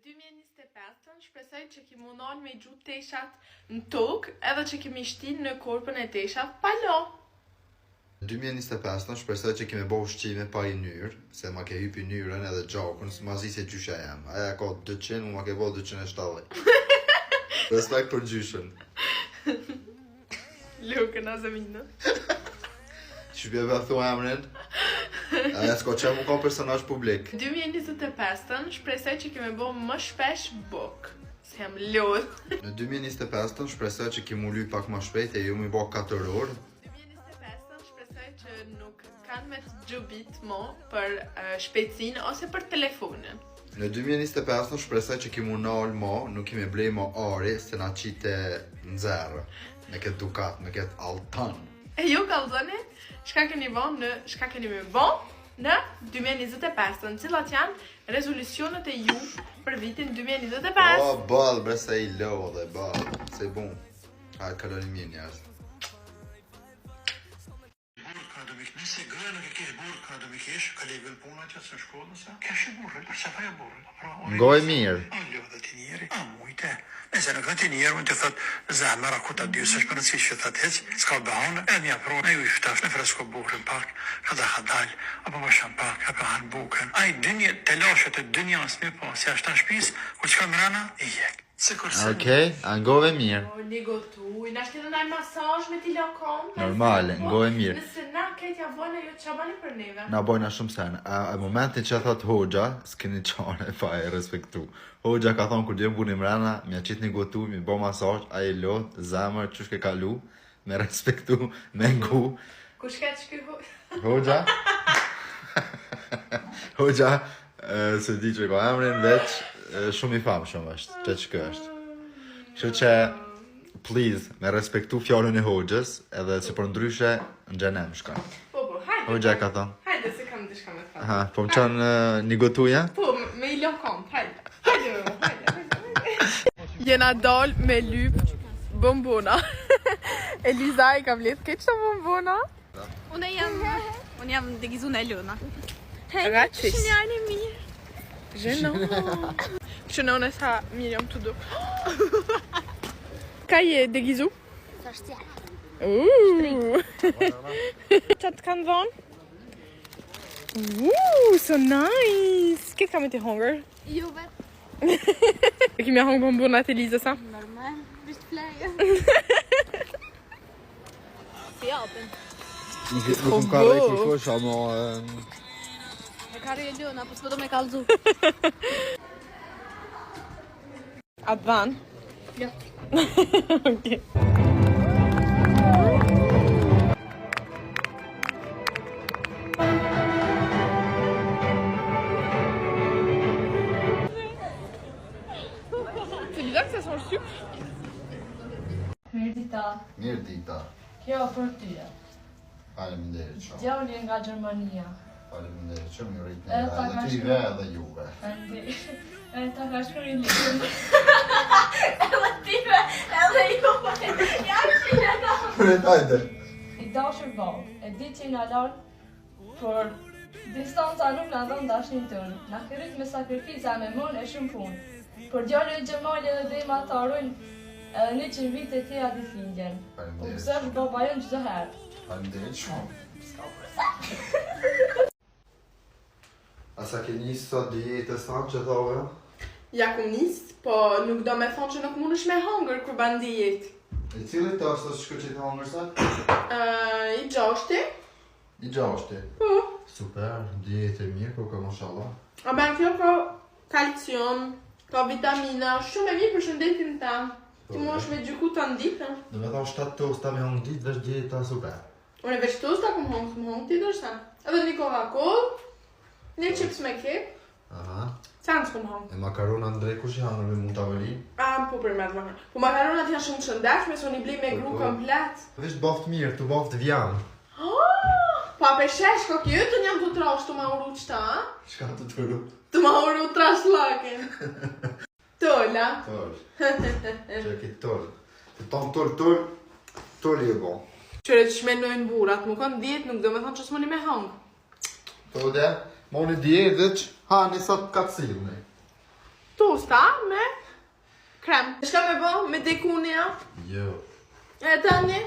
2025 shpresoj që ki mundon me gju teshat në tokë edhe që kemi shtin në korpën e teshat pa lo. 2025 shpresoj që kemi bo ushqime pa i nyrë, se ma ke hypi nyrën edhe gjakun, ma zi se gjysha jam. Aja ka 200, ma ke bo 270. Respekt për gjyshën. Lukën a zeminë. Që bje be thua emrin? Aja s'ko që mu ka personazh publik. 2025 shpresoj që kemi bo më shpesh buk. Se jam lodh. Në 2025 shpresoj që kemi lyp pak më shpejt e ju mi bo 4 orë. 2025 shpresoj që nuk kanë me të gjubit mo për shpejtësinë ose për telefonën. Në 2025 shpresoj që kemi nal mo, nuk kemi blej mo ari, se na qite nxerë. Me këtë dukat, me këtë altan. E ju kallzoni, shka keni bo në 2025, në cilat janë rezolucionet e ju për vitin 2025. O, bal, bre se i lo dhe bal, se bun. Hajde, kaloni mirë njerëz. Nëse grë nuk e kesh burë, ka do mi kesh, ka legën puna që së shkollën sa? Kesh e burë, për që fa e burë? Ngoj mirë. A lo dhe të njeri, a mujte. Nëse nuk dhe të njerë, unë të thot, zemër, ako ta dy, së shpër nësi që thot heq, s'ka behane, e një apro, e ju i ftash, në fresko burën pak, kada khadal, apo më sham pak, apo hanë bukën. A i dënje, të lashet e dënja nësë mi po, si ashtë në shpis, ku që ka mrana, i jek. Okej, ngove mirë. O, një gotuj, në ashtë të nëjë masaj me t'i lakon. Normale, ngove mirë. Nëse na ketja vojnë, jo që bani për neve. Na bojna shumë sen. A momentin që thot Hoxha, s'keni qare pa e respektu. Hoxha ka thonë kur djemë buni mrena, mja qit një gotu, mi bo masaj, a i lot, zemër, qysh ke kalu, me respektu, me ngu. Kush ke që këhu? Hoxha? Hoxha, se di që ka emrin, veç, shumë i famë shumë është, që kë është. Kështu që, please, me respektu fjallën e Hoxhës, edhe se për ndryshe, në gjenem shka. Po, hajde. Hoxha ka thonë. Hajde, se kam të shka me thonë. Aha, po më qanë një gotuja? Po, me i lokon, hajde. Hajde. Jena dal me lyp bombona. Eliza i ka vlet keq të bombona. Unë jam degizu në Elona. Racis. Shinjani mirë. Gênant. Shënone sa mirë jam të du. Ka je degizu? Sa shtjera. Qa të kanë dhonë? So nice! Këtë kam e të hongër? Jo vetë. E kemi hongë bombona të Eliza sa? Normal. Visht flejë. Si apën. Nuk më ka rejtë në kush, ama... E ka rejë Elona, po s'po do me kalzu. A të dhanë? Jo. Okej. C'est bizarre que ça sent le sucre. Mirë dita, Mirë dita. kjo për ty. Faleminderit shumë. Djali nga Gjermania. Faleminderit shumë, ju rritë E, ta një ka edhe tyve shkruar. edhe juve. E ta ka shkruar librin. Edhe tive, edhe juve. Ja që në. Hajde. I dashur vallë, e di që na lën, por distanca nuk na dhon dashnin tonë. Na kërrit me sakrifica me mon e shumë punë. Por djali i Gjemali dhe Dema të harrojnë edhe 100 vite të tjera ditëlindjen. Po Faleminderit. pse është baba jon çdo herë. Faleminderit shumë. A sa ke njësë sot dijetës tanë që thove? Ja kum nis, po nuk do me thonë që nuk mundesh me hongër kur ban dijet. E cili të është të shkë që të hongër sot? I gjashti? I gjashti. Po. Super, dijetë e mirë, ko ka mashallah. A ben kjo ka kalcium, ka vitamina, shumë e mirë për shëndetin tam. Ti mosh me gjyku të ndikë. Dhe me thonë 7 tosta me hongë ditë, veç dieta super. Unë e veç tosta kum hongë ti dërsa. Edhe një Coca-Cola, një chips me kep, Aha. sans kum hongë. E makarona ndrej kush janë me mund të aveli? Po për me të makarona. Po makaronat janë shumë shëndetshme, se unë i blej me gru komplet. Veç baft mirë, të baft vjanë. Pa për shesh, ka kjo të njëm të trash të ma uru qëta, a? Shka të të ru? Të ma uru trash lakin. Tolla. Tol. Që e kitë tol. Të tonë tol, tol i e bo. Qëre që shmenojnë burat, më kanë djetë, nuk do me thonë që s'moni me hangë. Tode, ma unë i djetë dhe që hani sa të katësirë. To, musta me krem. Shka me bo me dekunja? Jo. E tani?